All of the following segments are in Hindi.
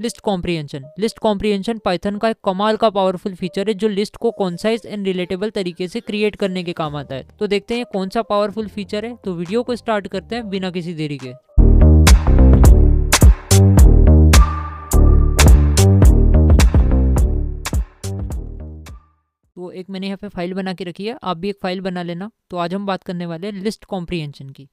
लिस्ट कॉम्प्रिहेंशन पाइथन का एक कमाल का पावरफुल फीचर है जो लिस्ट को कॉन्साइज एंड रिलेटेबल तरीके से क्रिएट करने के काम आता है। तो देखते हैं कौन सा पावरफुल फीचर है। तो वीडियो को स्टार्ट करते हैं बिना किसी देरी के। तो एक मैंने यहाँ पे फाइल बना के रखी है, आप भी एक फाइल बना लेना। तो आज हम बात करने वाले हैं लिस्ट कॉम्प्रिहेंशन की।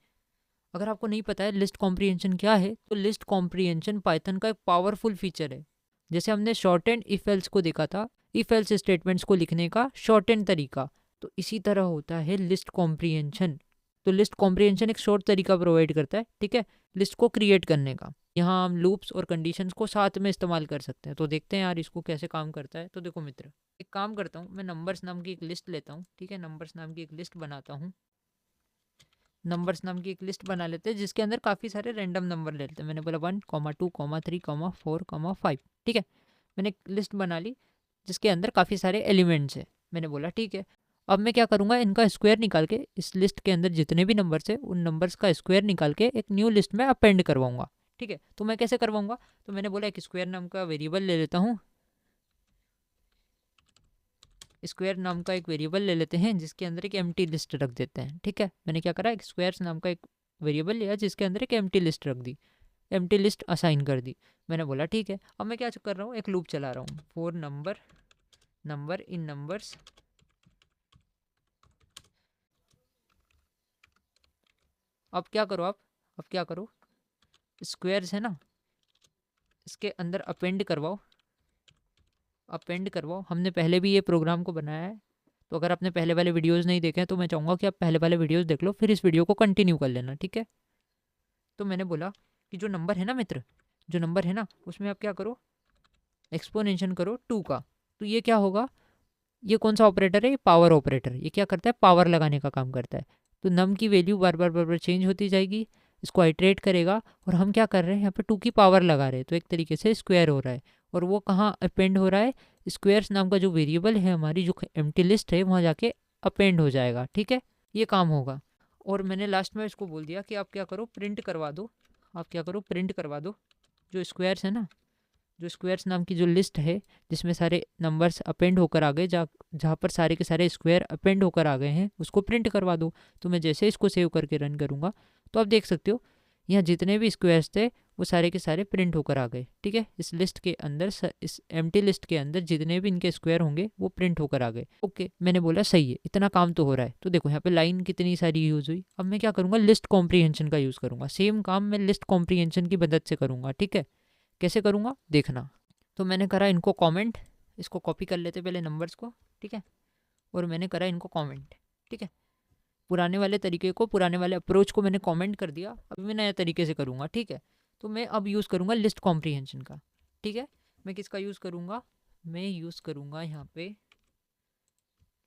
अगर आपको नहीं पता है लिस्ट कॉम्प्रिहेंशन क्या है, तो लिस्ट कॉम्प्रिहेंशन पाइथन का एक पावरफुल फीचर है। जैसे हमने शॉर्ट एंड इफ एल्स को देखा था, इफ एल्स स्टेटमेंट्स को लिखने का शॉर्ट एंड तरीका, तो इसी तरह होता है लिस्ट कॉम्प्रिहेंशन। तो लिस्ट कॉम्प्रिहेंशन एक शॉर्ट तरीका प्रोवाइड करता है, ठीक है, लिस्ट को क्रिएट करने का। यहाँ हम लूप्स और कंडीशंस को साथ में इस्तेमाल कर सकते हैं। तो देखते हैं यार इसको कैसे काम करता है। तो देखो मित्र, एक काम करता हूँ, मैं नंबर्स नाम की एक लिस्ट लेता हूँ, ठीक है, नंबर्स नाम की एक लिस्ट बनाता हूँ। नंबर्स नाम की एक लिस्ट बना लेते हैं जिसके अंदर काफ़ी सारे रैंडम नंबर ले लेते हैं। मैंने बोला 1, 2, 3, 4, 5, ठीक है। मैंने एक लिस्ट बना ली जिसके अंदर काफ़ी सारे एलिमेंट्स हैं। मैंने बोला ठीक है, अब मैं क्या करूँगा, इनका स्क्वायर निकाल के इस लिस्ट के अंदर जितने भी नंबर्स हैं उन नंबर्स का स्क्वायर निकाल के एक न्यू लिस्ट में अपेंड करवाऊंगा, ठीक है। तो मैं कैसे करवाऊंगा, तो मैंने बोला एक स्क्वायर नाम का वेरिएबल ले लेता हूँ। स्क्वायर नाम का एक वेरिएबल ले लेते हैं जिसके अंदर एक एम्प्टी लिस्ट रख देते हैं, ठीक है। मैंने क्या करा, एक स्क्वायर्स नाम का एक वेरिएबल लिया जिसके अंदर एक एम्प्टी लिस्ट रख दी, एम्प्टी लिस्ट असाइन कर दी। मैंने बोला ठीक है, अब मैं क्या कर रहा हूँ, एक लूप चला रहा हूँ, फॉर नंबर इन नंबर्स। अब क्या करो, अब क्या करो, स्क्वायर्स है ना, इसके अंदर अपेंड करवाओ। हमने पहले भी ये प्रोग्राम को बनाया है, तो अगर आपने पहले वाले वीडियोस नहीं देखे हैं तो मैं चाहूँगा कि आप पहले वाले वीडियोस देख लो, फिर इस वीडियो को कंटिन्यू कर लेना, ठीक है। तो मैंने बोला कि जो नंबर है ना मित्र, जो नंबर है ना उसमें आप क्या करो, एक्सपोनेंशन करो 2 का। तो ये क्या होगा, ये कौन सा ऑपरेटर है, ये पावर ऑपरेटर। ये क्या करता है, पावर लगाने का काम करता है। तो नम की वैल्यू बार बार चेंज होती जाएगी, इसको आइट्रेट करेगा, और हम क्या कर रहे हैं यहाँ पे 2 की पावर लगा रहे हैं, तो एक तरीके से स्क्वायर हो रहा है। और वो कहाँ अपेंड हो रहा है, स्क्वायर्स नाम का जो वेरिएबल है, हमारी जो एम्प्टी लिस्ट है वहाँ जाके अपेंड हो जाएगा, ठीक है, ये काम होगा। और मैंने लास्ट में इसको बोल दिया कि आप क्या करो, प्रिंट करवा दो। आप क्या करो, प्रिंट करवा दो जो स्क्वायर्स है ना, जो स्क्वायर्स नाम की जो लिस्ट है जिसमें सारे नंबर्स अपेंड होकर आ गए, जहाँ पर सारे के सारे स्क्वायर अपेंड होकर आ गए हैं, उसको प्रिंट करवा दो। तो मैं जैसे इसको सेव करके रन करूँगा तो आप देख सकते हो यहाँ जितने भी स्क्वायर्स थे वो सारे के सारे प्रिंट होकर आ गए, ठीक है। इस लिस्ट के अंदर, इस एम्प्टी लिस्ट के अंदर जितने भी इनके स्क्वायर होंगे वो प्रिंट होकर आ गए। ओके, मैंने बोला सही है, इतना काम तो हो रहा है। तो देखो यहाँ पे लाइन कितनी सारी यूज़ हुई। अब मैं क्या करूँगा, लिस्ट कॉम्प्रीहेंशन का यूज़ करूँगा। सेम काम मैं लिस्ट कॉम्प्रीहेंशन की मदद से करूँगा, ठीक है। कैसे करूँगा देखना। तो मैंने करा इनको कमेंट, इसको कॉपी कर लेते पहले नंबर्स को, ठीक है, और मैंने करा इनको कमेंट, ठीक है। पुराने वाले तरीके को, पुराने वाले अप्रोच को मैंने कमेंट कर दिया। अभी मैं नया तरीके से करूँगा, ठीक है। तो मैं अब यूज़ करूँगा लिस्ट कॉम्प्रीहेंशन का, ठीक है। मैं किसका यूज़ करूँगा, मैं यूज़ करूँगा यहाँ पे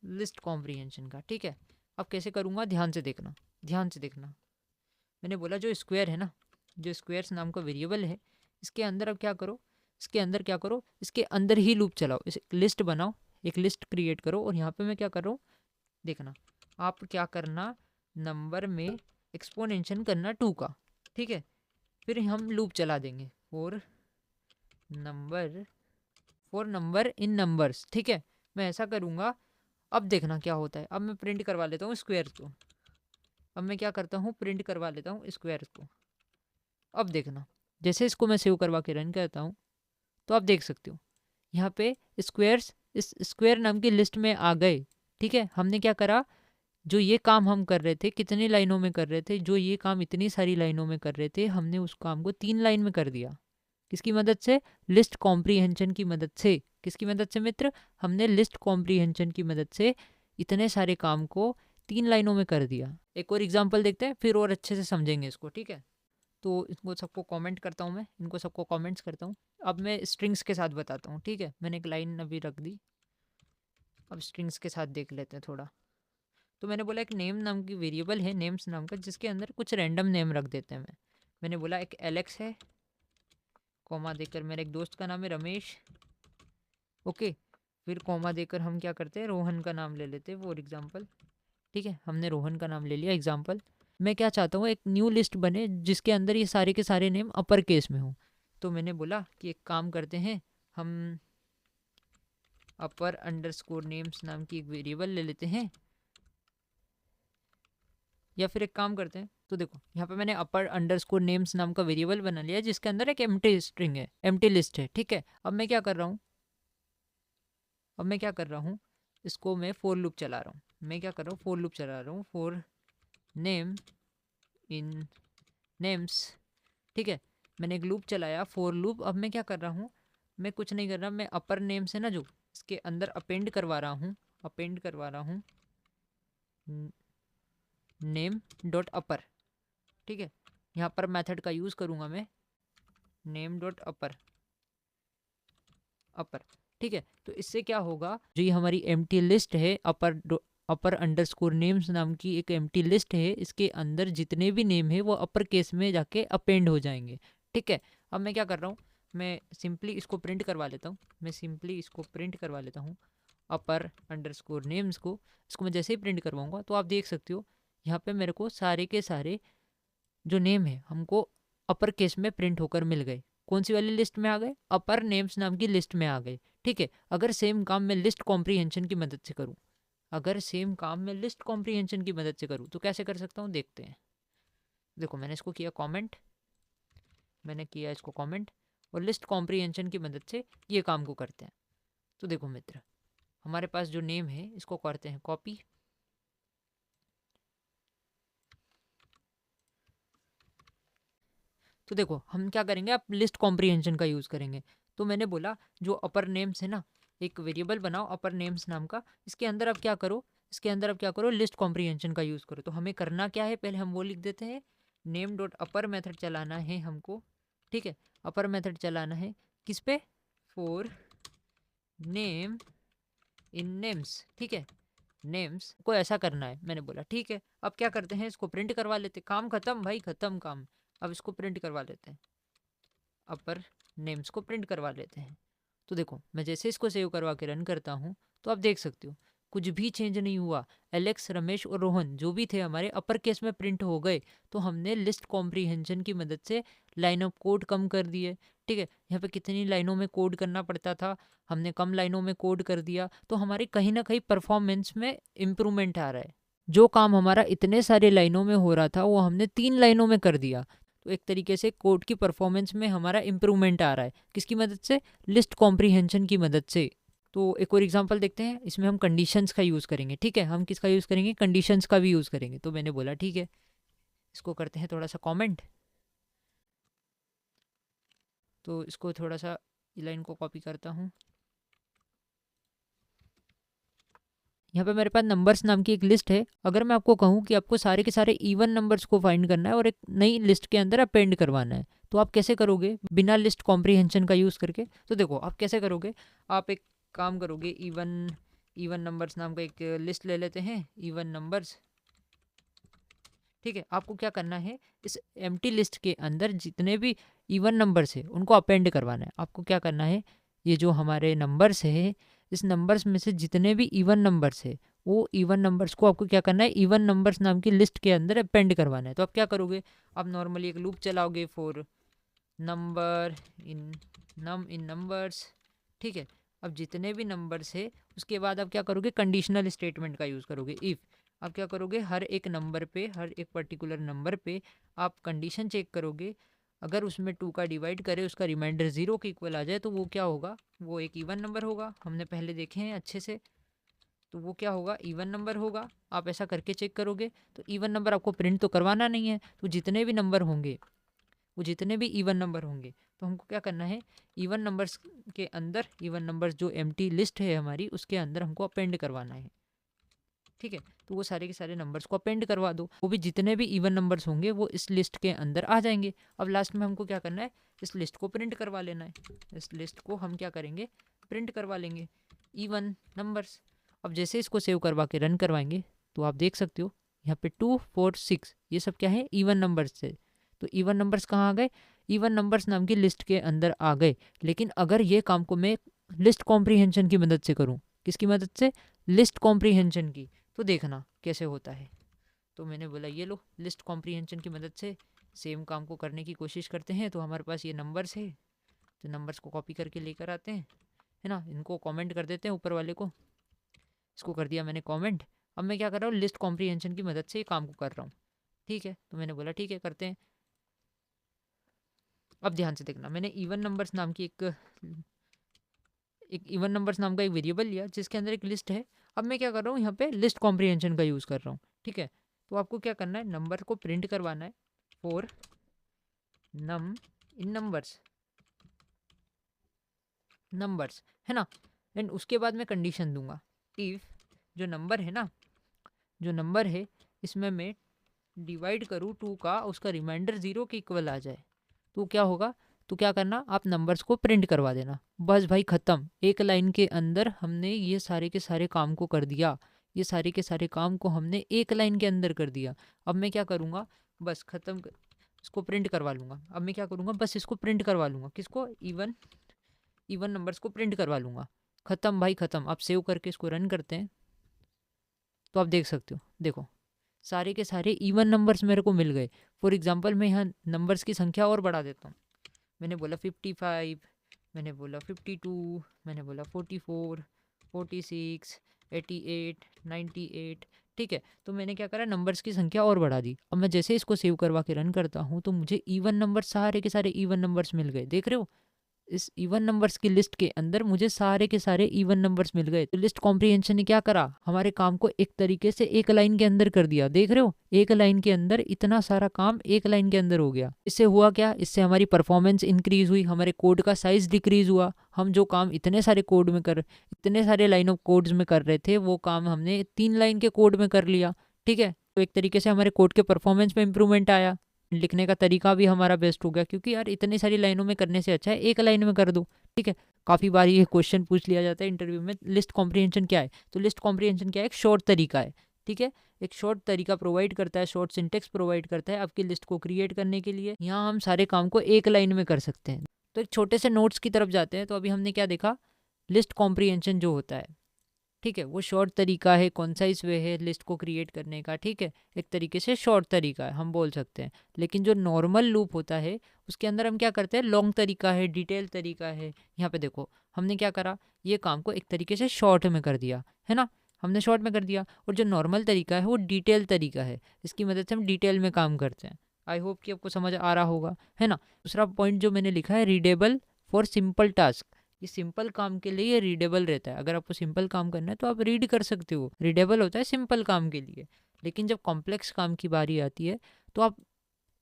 लिस्ट कॉम्प्रीहेंशन का, ठीक है। अब कैसे करूँगा, ध्यान से देखना, ध्यान से देखना। मैंने बोला जो स्क्वायर है ना, जो स्क्वायर्स नाम का वेरिएबल है, इसके अंदर अब क्या करो, इसके अंदर क्या करो, इसके अंदर ही लूप चलाओ, इस लिस्ट बनाओ, एक लिस्ट क्रिएट करो। और यहाँ पे मैं क्या कर रहा हूँ देखना, आप क्या करना, नंबर में एक्सपोनेंशन करना 2 का, ठीक है। फिर हम लूप चला देंगे number for number in numbers, ठीक है। मैं ऐसा करूँगा, अब देखना क्या होता है। अब मैं प्रिंट करवा लेता हूँ स्क्वायर्स को। अब मैं क्या करता हूँ, प्रिंट करवा लेता हूँ स्क्वायर्स को। अब देखना, जैसे इसको मैं सेव करवा के रन करता हूँ तो आप देख सकते हो यहाँ पे स्क्वायर्स इस स्क्वायर नाम की लिस्ट में आ गए, ठीक है। हमने क्या करा, जो ये काम हम कर रहे थे कितनी लाइनों में कर रहे थे, जो ये काम इतनी सारी लाइनों में कर रहे थे, हमने उस काम को 3 लाइन में कर दिया। किसकी मदद से, लिस्ट कॉम्प्रीहेंशन की मदद से। किसकी मदद से मित्र, हमने लिस्ट कॉम्प्रीहेंशन की मदद से इतने सारे काम को 3 लाइनों में कर दिया। एक और एग्जाम्पल देखते हैं, फिर और अच्छे से समझेंगे इसको, ठीक है। तो इनको सबको कमेंट करता हूँ, मैं इनको सबको कमेंट्स करता हूँ। अब मैं स्ट्रिंग्स के साथ बताता हूँ, ठीक है। मैंने एक लाइन अभी रख दी, अब स्ट्रिंग्स के साथ देख लेते हैं थोड़ा। तो मैंने बोला एक नेम नाम की वेरिएबल है, नेम्स नाम का, जिसके अंदर कुछ रैंडम नेम रख देते हैं। मैंने बोला एक एलेक्स है, कॉमा देकर मेरे एक दोस्त का नाम है रमेश, ओके। फिर कॉमा देकर हम क्या करते हैं, रोहन का नाम ले लेते हैं फॉर एग्जाम्पल, ठीक है। हमने रोहन का नाम ले लिया एग्जाम्पल। मैं क्या चाहता हूँ, एक न्यू लिस्ट बने जिसके अंदर ये सारे के सारे नेम अपर केस में हो। तो मैंने बोला कि एक काम करते हैं, हम अपर अंडरस्कोर नेम्स नाम की एक वेरिएबल ले लेते हैं, या फिर एक काम करते हैं, तो देखो यहाँ पे मैंने अपर अंडरस्कोर नेम्स नाम का वेरिएबल बना लिया जिसके अंदर एक एम्प्टी स्ट्रिंग है, एम्प्टी लिस्ट है, ठीक है। अब मैं क्या कर रहा हूँ, इसको मैं फॉर लूप चला रहा हूँ। फॉर लूप चला रहा हूँ, फॉर नेम इन नेम्स, ठीक है। मैंने एक लूप चलाया, फॉर लूप। अब मैं क्या कर रहा हूँ, मैं कुछ नहीं कर रहा, मैं अपर नेम से ना जो इसके अंदर अपेंड करवा रहा हूँ नेम डॉट अपर, ठीक है। यहाँ पर मेथड का यूज़ करूँगा मैं, नेम डॉट अपर, ठीक है। तो इससे क्या होगा, जो ये हमारी एम्प्टी लिस्ट है, अपर अंडरस्कोर नेम्स नाम की एक एम्प्टी लिस्ट है, इसके अंदर जितने भी नेम है वो अपर केस में जाके अपेंड हो जाएंगे, ठीक है। अब मैं क्या कर रहा हूँ, मैं सिंपली इसको प्रिंट करवा लेता हूँ, अपर अंडरस्कोर नेम्स को। इसको मैं जैसे ही प्रिंट करवाऊंगा तो आप देख सकते हो यहाँ पे मेरे को सारे के सारे जो नेम है हमको अपर केस में प्रिंट होकर मिल गए। कौन सी वाली लिस्ट में आ गए, अपर नेम्स नाम की लिस्ट में आ गए, ठीक है। अगर सेम काम मैं लिस्ट कॉम्प्रीहेंशन की मदद से करूँ, तो कैसे कर सकता हूँ, देखते हैं। देखो मैंने इसको किया कमेंट, और लिस्ट कॉम्प्रीहेंशन की मदद से ये काम को करते हैं। तो देखो मित्र, हमारे पास जो नेम है इसको करते हैं कॉपी, तो देखो हम क्या करेंगे, आप लिस्ट कॉम्प्रीहेंशन का यूज़ करेंगे। तो मैंने बोला जो अपर नेम्स है ना, एक वेरिएबल बनाओ अपर नेम्स नाम का, इसके अंदर आप क्या करो, लिस्ट कॉम्प्रीहेंशन का यूज़ करो। तो हमें करना क्या है, पहले हम वो लिख देते हैं, नेम डॉट अपर मेथड चलाना है हमको, ठीक है। अपर मेथड चलाना है किस पे, फॉर नेम इन नेम्स, ठीक है। नेम्स को ऐसा करना है, मैंने बोला ठीक है। अब क्या करते हैं, इसको प्रिंट करवा लेते, काम खत्म भाई, खत्म काम। अब इसको प्रिंट करवा लेते हैं, अपर नेम्स को प्रिंट करवा लेते हैं। तो देखो मैं जैसे इसको सेव करवा के रन करता हूँ तो आप देख सकते हो कुछ भी चेंज नहीं हुआ। एलेक्स, रमेश और रोहन जो भी थे हमारे अपर केस में प्रिंट हो गए। तो हमने लिस्ट कॉम्प्रीहेंशन की मदद से लाइन ऑफ कोड कम कर दिए, ठीक है। यहाँ पे कितनी लाइनों में कोड करना पड़ता था, हमने कम लाइनों में कोड कर दिया। तो हमारे कहीं ना कहीं परफॉर्मेंस में इम्प्रूवमेंट आ रहा है। जो काम हमारा इतने सारे लाइनों में हो रहा था वो हमने 3 लाइनों में कर दिया। तो एक तरीके से कोड की परफॉर्मेंस में हमारा इम्प्रूवमेंट आ रहा है, किसकी मदद से, लिस्ट कॉम्प्रीहेंशन की मदद से। तो एक और एग्जांपल देखते हैं, इसमें हम कंडीशंस का यूज़ करेंगे, ठीक है। हम किसका यूज़ करेंगे, कंडीशंस का भी यूज़ करेंगे। तो मैंने बोला ठीक है, इसको करते हैं थोड़ा सा कमेंट। तो इसको थोड़ा सा लाइन को कॉपी करता हूँ। यहाँ पे मेरे पास नंबर्स नाम की एक लिस्ट है। अगर मैं आपको कहूँ कि आपको सारे के सारे इवन नंबर्स को फाइंड करना है और एक नई लिस्ट के अंदर अपेंड करवाना है, तो आप कैसे करोगे, बिना लिस्ट कॉम्प्रीहेंशन का यूज़ करके। तो देखो आप कैसे करोगे, आप एक काम करोगे, इवन नंबर्स नाम का एक लिस्ट ले लेते हैं, इवन नंबर्स, ठीक है। आपको क्या करना है, इस एम्प्टी लिस्ट के अंदर जितने भी इवन नंबर्स है उनको अपेंड करवाना है। आपको क्या करना है, ये जो हमारे नंबर्स है, इस नंबर्स में से जितने भी इवन नंबर्स है वो इवन नंबर्स को आपको क्या करना है, इवन नंबर्स नाम की लिस्ट के अंदर अपेंड करवाना है। तो आप क्या करोगे, आप नॉर्मली एक लूप चलाओगे, फॉर नंबर इन नंबर्स, ठीक है। अब जितने भी नंबर्स है उसके बाद आप क्या करोगे, कंडीशनल स्टेटमेंट का यूज़ करोगे, इफ़। आप क्या करोगे, हर एक नंबर पे, हर एक पर्टिकुलर नंबर पे आप कंडीशन चेक करोगे। अगर उसमें 2 का डिवाइड करे, उसका रिमाइंडर 0 के इक्वल आ जाए, तो वो क्या होगा, वो एक इवन नंबर होगा। हमने पहले देखे हैं अच्छे से, तो वो क्या होगा, इवन नंबर होगा। आप ऐसा करके चेक करोगे। तो इवन नंबर आपको प्रिंट तो करवाना नहीं है, तो जितने भी नंबर होंगे, वो जितने भी इवन नंबर होंगे, तो हमको क्या करना है, इवन नंबर्स के अंदर, इवन नंबर्स जो एम्प्टी लिस्ट है हमारी उसके अंदर हमको अपेंड करवाना है, ठीक है। तो वो सारे के सारे नंबर्स को अपेंड करवा दो, वो भी जितने भी इवन नंबर्स होंगे वो इस लिस्ट के अंदर आ जाएंगे। अब लास्ट में हमको क्या करना है, इस लिस्ट को प्रिंट करवा लेना है। इस लिस्ट को हम क्या करेंगे, प्रिंट करवा लेंगे, इवन नंबर्स। अब जैसे इसको सेव करवा के रन करवाएंगे तो आप देख सकते हो यहाँ पे 2, 4, 6 ये सब क्या है, इवन नंबर्स है। तो इवन नंबर्स कहाँ आ गए, इवन नंबर्स नाम की लिस्ट के अंदर आ गए। लेकिन अगर ये काम को मैं लिस्ट कॉम्प्रीहेंशन की मदद से करूँ, किसकी मदद से, लिस्ट कॉम्प्रीहेंशन की, तो देखना कैसे होता है। तो मैंने बोला ये लो, लिस्ट कॉम्प्रीहेंशन की मदद से सेम काम को करने की कोशिश करते हैं। तो हमारे पास ये नंबर्स है, तो नंबर्स को कॉपी करके लेकर आते हैं, है ना, इनको कमेंट कर देते हैं ऊपर वाले को। इसको कर दिया मैंने कमेंट। अब मैं क्या कर रहा हूँ, लिस्ट कॉम्प्रीहेंशन की मदद से ये काम को कर रहा हूँ। ठीक है, तो मैंने बोला ठीक है करते हैं। अब ध्यान से देखना, मैंने इवन नंबर्स नाम की एक इवन नंबर्स नाम का एक वेरिएबल लिया जिसके अंदर एक लिस्ट है। अब मैं क्या कर रहा हूँ, यहाँ पे लिस्ट कॉम्प्रीहेंशन का यूज़ कर रहा हूँ। ठीक है, तो आपको क्या करना है, नंबर को प्रिंट करवाना है फॉर नम इन नंबर्स, है ना। एंड उसके बाद मैं कंडीशन दूंगा, इफ़ जो नंबर है ना, जो नंबर है इसमें मैं डिवाइड करूँ 2 का, उसका रिमाइंडर 0 के इक्वल आ जाए तो क्या होगा, तो क्या करना, आप नंबर्स को प्रिंट करवा देना। बस भाई ख़त्म, एक लाइन के अंदर हमने ये सारे के सारे काम को कर दिया। ये सारे के सारे काम को हमने एक लाइन के अंदर कर दिया। अब मैं क्या करूँगा, बस ख़त्म, इसको प्रिंट करवा लूँगा। अब मैं क्या करूँगा, बस इसको प्रिंट करवा लूँगा, किसको, इवन नंबर्स को प्रिंट करवा लूँगा। ख़त्म भाई ख़त्म। आप सेव करके इसको रन करते हैं तो आप देख सकते हो, देखो सारे के सारे इवन नंबर्स मेरे को मिल गए। फॉर एग्जांपल मैं यहाँ नंबर्स की संख्या और बढ़ा देता हूँ। मैंने बोला 55, मैंने बोला 52, मैंने बोला 44, 46, 88, 98। ठीक है, तो मैंने क्या करा, नंबर्स की संख्या और बढ़ा दी। अब मैं जैसे इसको सेव करवा के रन करता हूँ तो मुझे इवन नंबर, सारे के सारे इवन नंबर्स मिल गए। देख रहे हो, इस इवन नंबर्स की लिस्ट के अंदर मुझे सारे के सारे इवन नंबर्स मिल गए। तो लिस्ट कॉम्प्रीहेंशन ने क्या करा, हमारे काम को एक तरीके से एक लाइन के अंदर कर दिया। देख रहे हो, एक लाइन के अंदर इतना सारा काम एक लाइन के अंदर हो गया। इससे हुआ क्या, इससे हमारी परफॉर्मेंस इंक्रीज हुई, हमारे कोड का साइज डिक्रीज हुआ। हम जो काम इतने सारे कोड में इतने सारे लाइन ऑफ कोड्स में कर रहे थे, वो काम हमने 3 लाइन के कोड में कर लिया। ठीक है, तो एक तरीके से हमारे कोड के परफॉर्मेंस में इंप्रूवमेंट आया। लिखने का तरीका भी हमारा बेस्ट हो गया, क्योंकि यार इतनी सारी लाइनों में करने से अच्छा है एक लाइन में कर दो। ठीक है, काफ़ी बार ये क्वेश्चन पूछ लिया जाता है इंटरव्यू में, लिस्ट कॉम्प्रीहेंशन क्या है। तो लिस्ट कॉम्प्रीहेंशन क्या है, एक शॉर्ट तरीका है। ठीक है, एक शॉर्ट तरीका प्रोवाइड करता है, शॉर्ट सिंटेक्स प्रोवाइड करता है आपकी लिस्ट को क्रिएट करने के लिए। यहाँ हम सारे काम को एक लाइन में कर सकते हैं। तो एक छोटे से नोट्स की तरफ जाते हैं। तो अभी हमने क्या देखा, लिस्ट कॉम्प्रीहेंशन जो होता है, ठीक है, वो शॉर्ट तरीका है, कॉन्साइज वे है लिस्ट को क्रिएट करने का। ठीक है, एक तरीके से शॉर्ट तरीका है हम बोल सकते हैं। लेकिन जो नॉर्मल लूप होता है उसके अंदर हम क्या करते हैं, लॉन्ग तरीका है, डिटेल तरीका है। यहाँ पे देखो हमने क्या करा, ये काम को एक तरीके से शॉर्ट में कर दिया, है ना, हमने शॉर्ट में कर दिया। और जो नॉर्मल तरीका है वो डिटेल तरीका है, इसकी मदद से हम डिटेल में काम करते हैं। आई होप कि आपको समझ आ रहा होगा, है ना। दूसरा पॉइंट जो मैंने लिखा है, रीडेबल फॉर सिंपल टास्क। ये सिंपल काम के लिए ये रीडेबल रहता है। अगर आपको सिंपल काम करना है तो आप रीड कर सकते हो, रीडेबल होता है सिंपल काम के लिए। लेकिन जब कॉम्प्लेक्स काम की बारी आती है तो आप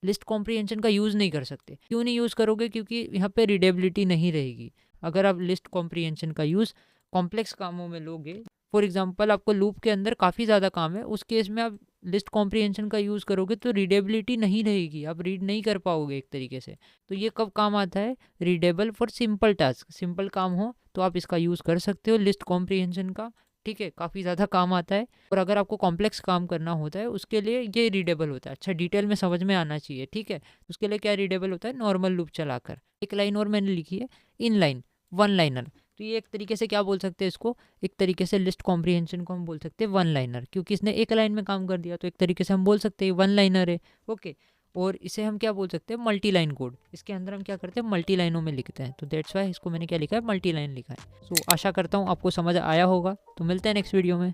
लिस्ट कॉम्प्रीहेंशन का यूज़ नहीं कर सकते। क्यों नहीं यूज़ करोगे, क्योंकि यहाँ पे रीडेबिलिटी नहीं रहेगी। अगर आप लिस्ट कॉम्प्रीहेंशन का यूज़ कॉम्प्लेक्स कामों में लोगे, फॉर एग्जांपल आपको लूप के अंदर काफ़ी ज़्यादा काम है, उस केस में आप लिस्ट कॉम्प्रीहेंशन का यूज़ करोगे तो रीडेबिलिटी नहीं रहेगी, आप रीड नहीं कर पाओगे एक तरीके से। तो ये कब काम आता है, readable for simple task, simple काम हो तो आप इसका यूज़ कर सकते हो लिस्ट कॉम्प्रीहेंशन का। ठीक है, काफ़ी ज़्यादा काम आता है। और अगर आपको कॉम्प्लेक्स काम करना होता है उसके लिए ये रीडेबल होता है। अच्छा, डिटेल में समझ में आना चाहिए। ठीक है, उसके लिए क्या रीडेबल होता है, नॉर्मल लूप चलाकर। एक लाइन और मैंने लिखी है, इन लाइन, वन लाइनर। तो ये एक तरीके से क्या बोल सकते हैं इसको, एक तरीके से लिस्ट कॉम्प्रीहेंशन को हम बोल सकते हैं वन लाइनर, क्योंकि इसने एक लाइन में काम कर दिया। तो एक तरीके से हम बोल सकते हैं वन लाइनर है। ओके, और इसे हम क्या बोल सकते हैं, मल्टी लाइन कोड। इसके अंदर हम क्या करते हैं, मल्टी लाइनों में लिखते हैं। तो दैट्स वाई इसको मैंने क्या लिखा है, मल्टी लाइन लिखा है। सो आशा करता हूँ आपको समझ आया होगा। तो मिलते हैं नेक्स्ट वीडियो में।